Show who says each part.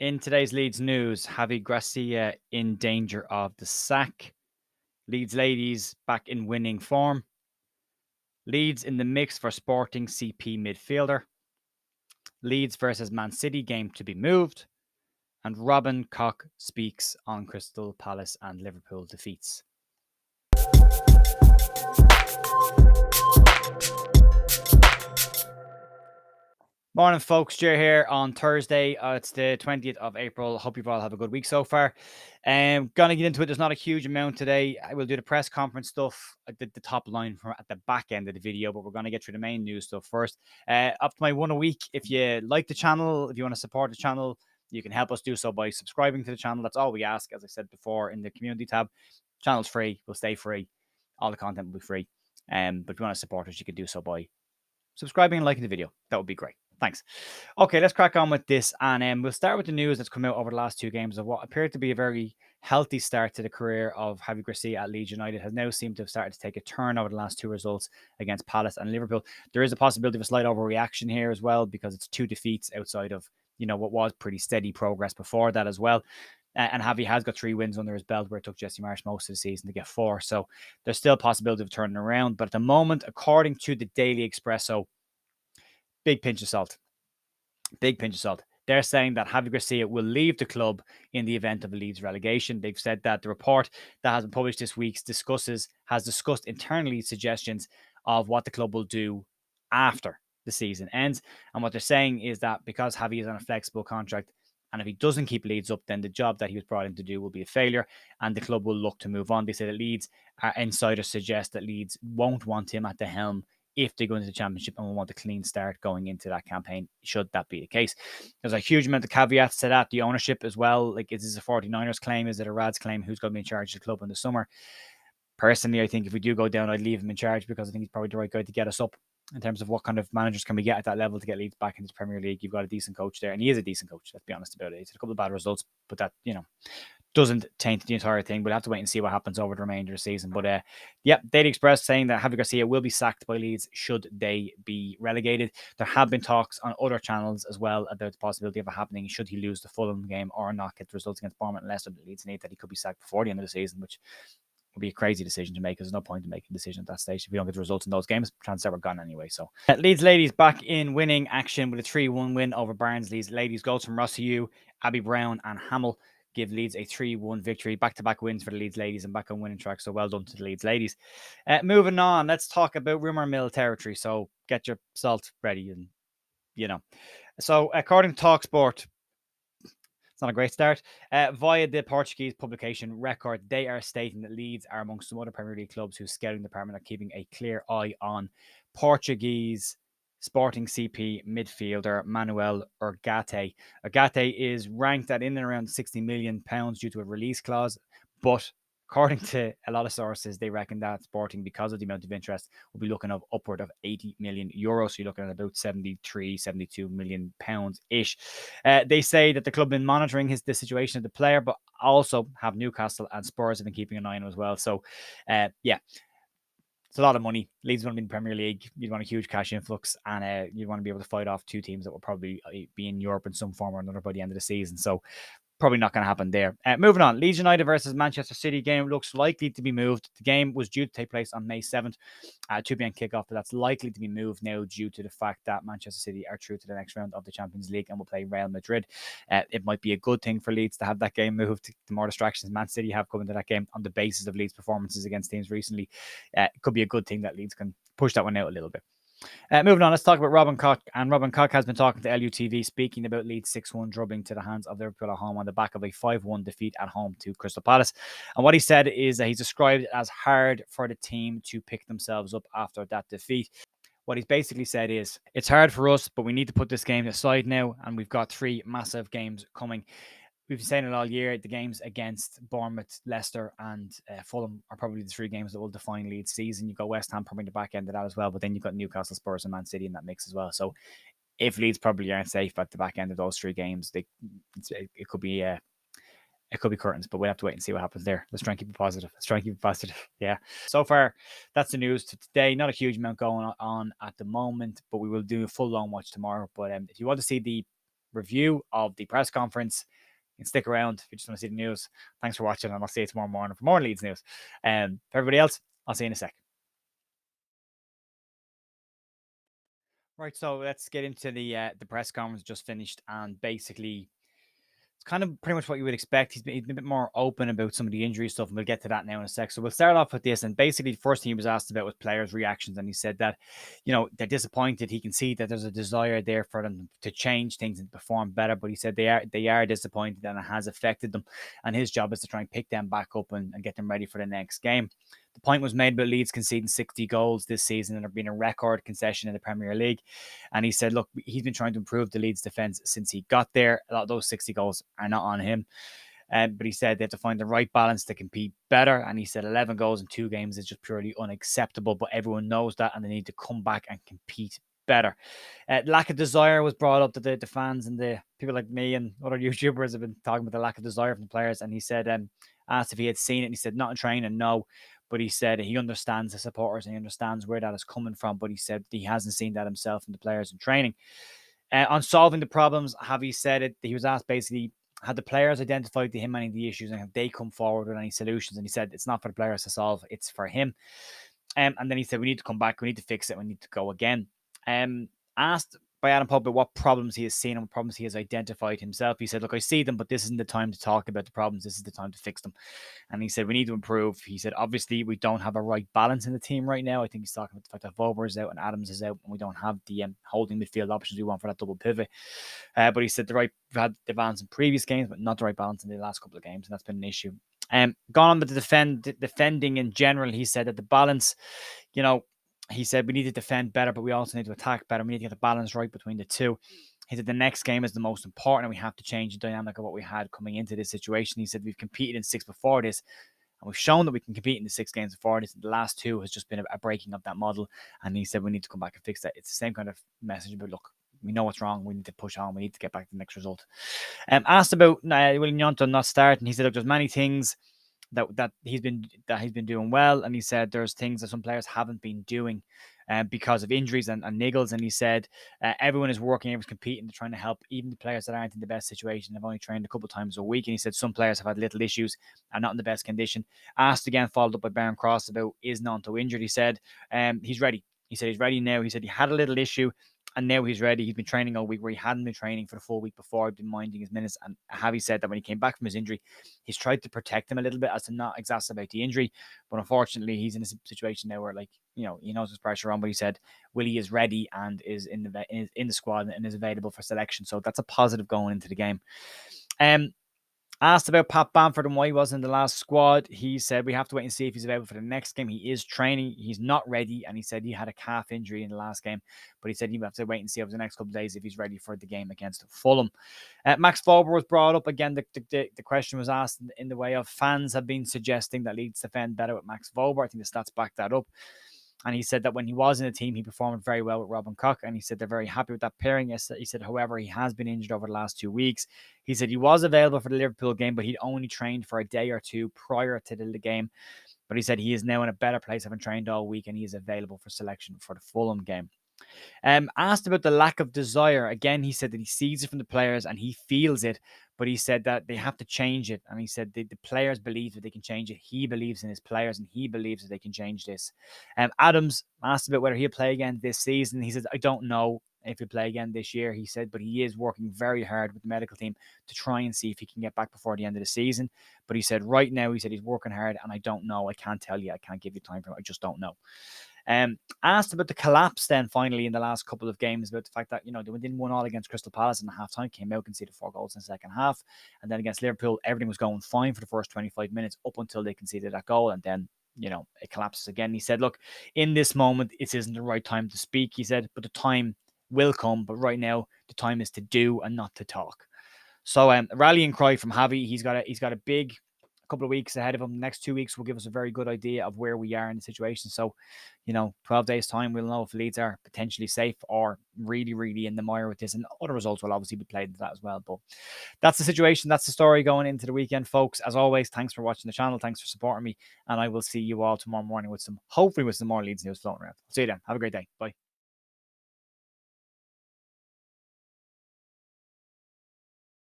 Speaker 1: In today's Leeds news, Javi Gracia in danger of the sack. Leeds ladies back in winning form. Leeds in the mix for Sporting CP midfielder. Leeds versus Man City game to be moved. And Robin Koch speaks on Crystal Palace and Liverpool defeats. Morning, folks. Jer here on Thursday. It's the 20th of April. Hope you've all have a good week so far. Gonna get into it. There's not a huge amount today. I will do the press conference stuff at the top line from at the back end of the video, but we're gonna get through the main news stuff first. Up to my one a week. If you like the channel, if you want to support the channel, you can help us do so by subscribing to the channel. That's all we ask. As I said before, in the community tab, channel's free. Will stay free. All the content will be free. But if you want to support us, you can do so by subscribing and liking the video. That would be great. Thanks. Okay, let's crack on with this. And we'll start with the news that's come out over the last two games of what appeared to be a very healthy start to the career of Javi Gracia at Leeds United. Has now seemed to have started to take a turn over the last two results against Palace and Liverpool. There is a possibility of a slight overreaction here as well, because it's two defeats outside of, what was pretty steady progress before that as well. And Javi has got 3 wins under his belt, where it took Jesse Marsh most of the season to get 4. So there's still a possibility of turning around. But at the moment, according to the Daily Expresso, big pinch of salt. Big pinch of salt. They're saying that Javi Gracia will leave the club in the event of a Leeds relegation. They've said that the report that has been published this week has discussed internally suggestions of what the club will do after the season ends. And what they're saying is that because Javi is on a flexible contract, and if he doesn't keep Leeds up, then the job that he was brought in to do will be a failure, and the club will look to move on. They say that Leeds insiders suggest that Leeds won't want him at the helm if they go into the Championship, and will want a clean start going into that campaign, should that be the case. There's a huge amount of caveats to that. The ownership as well. Like, is this a 49ers claim? Is it a Rad's claim? Who's going to be in charge of the club in the summer? Personally, I think if we do go down, I'd leave him in charge, because I think he's probably the right guy to get us up. In terms of what kind of managers can we get at that level to get Leeds back into the Premier League, you've got a decent coach there, and he is a decent coach. Let's be honest about it. He's had a couple of bad results, but that, doesn't taint the entire thing. We'll have to wait and see what happens over the remainder of the season. But Daily Express saying that Javi Gracia will be sacked by Leeds should they be relegated. There have been talks on other channels as well about the possibility of it happening should he lose the Fulham game or not get the results against Bournemouth and Leicester that Leeds need, that he could be sacked before the end of the season, which would be a crazy decision to make. There's no point in making a decision at that stage if we don't get the results in those games. Chances are we're gone anyway. So Leeds ladies back in winning action with a 3-1 win over Barnsley's ladies. Goals from Rossy, Abby Brown and Hamill give Leeds a 3-1 victory. Back-to-back wins for the Leeds ladies and back on winning track. So well done to the Leeds ladies. Moving on, let's talk about rumour mill territory. So get your salt ready. And, So according to TalkSport, it's not a great start. Via the Portuguese publication Record, they are stating that Leeds are amongst some other Premier League clubs whose scouting department are keeping a clear eye on Portuguese Sporting CP midfielder Manuel Ugarte. Ugarte is ranked at in and around £60 million due to a release clause, but according to a lot of sources, they reckon that Sporting, because of the amount of interest, will be looking at upward of 80 million euros. So you're looking at about 73, 72 million pounds-ish. They say that the club have been monitoring the situation of the player, but also have Newcastle and Spurs have been keeping an eye on him as well. So, it's a lot of money. Leeds want to be in the Premier League. You'd want a huge cash influx, and you'd want to be able to fight off two teams that will probably be in Europe in some form or another by the end of the season. So probably not going to happen there. Moving on, Leeds United versus Manchester City game looks likely to be moved. The game was due to take place on May 7th, 2 p.m. kickoff, but that's likely to be moved now due to the fact that Manchester City are through to the next round of the Champions League and will play Real Madrid. It might be a good thing for Leeds to have that game moved. The more distractions Man City have coming to that game on the basis of Leeds' performances against teams recently, it could be a good thing that Leeds can push that one out a little bit. Moving on, let's talk about Robin Koch. And Robin Koch has been talking to LUTV, speaking about Leeds' 6-1 drubbing to the hands of Liverpool at home on the back of a 5-1 defeat at home to Crystal Palace. And what he said is that he's described it as hard for the team to pick themselves up after that defeat. What he's basically said is, it's hard for us, but we need to put this game aside now, and we've got 3 massive games coming. We've been saying it all year. The games against Bournemouth, Leicester and Fulham are probably the 3 games that will define Leeds' season. You've got West Ham probably the back end of that as well, but then you've got Newcastle, Spurs and Man City in that mix as well. So if Leeds probably aren't safe at the back end of those 3 games, it could be curtains, but we'll have to wait and see what happens there. Let's try and keep it positive. Yeah. So far, that's the news to today. Not a huge amount going on at the moment, but we will do a full long watch tomorrow. But if you want to see the review of the press conference. You can stick around if you just want to see the news. Thanks for watching, and I'll see you tomorrow morning for more Leeds news. For everybody else, I'll see you in a sec. Right, so let's get into the press conference just finished, and basically it's kind of pretty much what you would expect. He's been a bit more open about some of the injury stuff, and we'll get to that now in a sec. So we'll start off with this. And basically, the first thing he was asked about was players' reactions. And he said that, they're disappointed. He can see that there's a desire there for them to change things and perform better. But he said they are disappointed and it has affected them. And his job is to try and pick them back up and get them ready for the next game. The point was made about Leeds conceding 60 goals this season and there being a record concession in the Premier League. And he said, look, he's been trying to improve the Leeds defence since he got there. A lot of those 60 goals are not on him. But he said they have to find the right balance to compete better. And he said 11 goals in 2 games is just purely unacceptable. But everyone knows that and they need to come back and compete better. Lack of desire was brought up that the fans and the people like me and other YouTubers have been talking about the lack of desire from the players. And he said, asked if he had seen it. And he said, not in training, no. But he said he understands the supporters and he understands where that is coming from. But he said he hasn't seen that himself in the players in training. On solving the problems, Javi said it. He was asked basically, had the players identified to him any of the issues and have they come forward with any solutions? And he said it's not for the players to solve, it's for him. And then he said we need to come back, we need to fix it, we need to go again. Asked by Adam Pope what problems he has seen and what problems he has identified himself, he said, look, I see them, but this isn't the time to talk about the problems. This is the time to fix them. And he said, we need to improve. He said, obviously, we don't have a right balance in the team right now. I think he's talking about the fact that Vober is out and Adams is out, and we don't have the holding midfield options we want for that double pivot. But he said, we've had the balance in previous games, but not the right balance in the last couple of games, and that's been an issue. Gone on with the defending in general, he said that the balance, he said we need to defend better, but we also need to attack better. We need to get the balance right between the two. He said the next game is the most important and we have to change the dynamic of what we had coming into this situation. He said we've competed in 6 before this and we've shown that we can compete in the 6 games before this. The last 2 has just been a breaking of that model. And he said we need to come back and fix that. It's the same kind of message, but look, we know what's wrong. We need to push on. We need to get back to the next result. Asked about William Gnonto not starting, he said, look, there's many things that he's been doing well, and he said there's things that some players haven't been doing because of injuries and niggles. And he said everyone is working, everyone's competing, they're trying to help even the players that aren't in the best situation. They've only trained a couple of times a week, and he said some players have had little issues and not in the best condition. Asked again, followed up by Baron Cross about is Gnonto injured. He said he's ready. He said he's ready now. He said he had a little issue and now he's ready. He's been training all week where he hadn't been training for the full week before. He'd been minding his minutes. And Javi said that when he came back from his injury, he's tried to protect him a little bit as to not exacerbate the injury. But unfortunately, he's in a situation now where, he knows there's pressure on. But he said Willie is ready and is in the squad and is available for selection. So that's a positive going into the game. Asked about Pat Bamford and why he wasn't in the last squad, he said we have to wait and see if he's available for the next game. He is training. He's not ready. And he said he had a calf injury in the last game. But he said he have to wait and see over the next couple of days if he's ready for the game against Fulham. Max Vober was brought up. Again, the question was asked in the way of fans have been suggesting that Leeds defend better with Max Vober. I think the stats back that up. And he said that when he was in the team, he performed very well with Robin Koch. And he said they're very happy with that pairing. He said, however, he has been injured over the last 2 weeks. He said he was available for the Liverpool game, but he'd only trained for a day or two prior to the game. But he said he is now in a better place, having trained all week, and he is available for selection for the Fulham game. Asked about the lack of desire, again, he said that he sees it from the players and he feels it, but he said that they have to change it. And he said the players believe that they can change it. He believes in his players and he believes that they can change this. Adams asked about whether he'll play again this season. He said, I don't know if he'll play again this year, he said, but he is working very hard with the medical team to try and see if he can get back before the end of the season. But he said right now, he said he's working hard and I don't know. I can't tell you. I can't give you time for it. I just don't know. Asked about the collapse then finally in the last couple of games, about the fact that, they didn't win all against Crystal Palace in the half time, came out, conceded 4 goals in the second half. And then against Liverpool, everything was going fine for the first 25 minutes up until they conceded that goal. And then, it collapses again. He said, look, in this moment, it isn't the right time to speak, he said, but the time will come. But right now, the time is to do and not to talk. So a rallying cry from Javi. He's got a big couple of weeks ahead of him. The next 2 weeks will give us a very good idea of where we are in the situation. So, 12 days time, we'll know if Leeds are potentially safe or really, really in the mire with this. And other results will obviously be played into that as well. But that's the situation. That's the story going into the weekend, folks. As always, thanks for watching the channel. Thanks for supporting me. And I will see you all tomorrow morning hopefully with some more Leeds news floating around. See you then. Have a great day. Bye.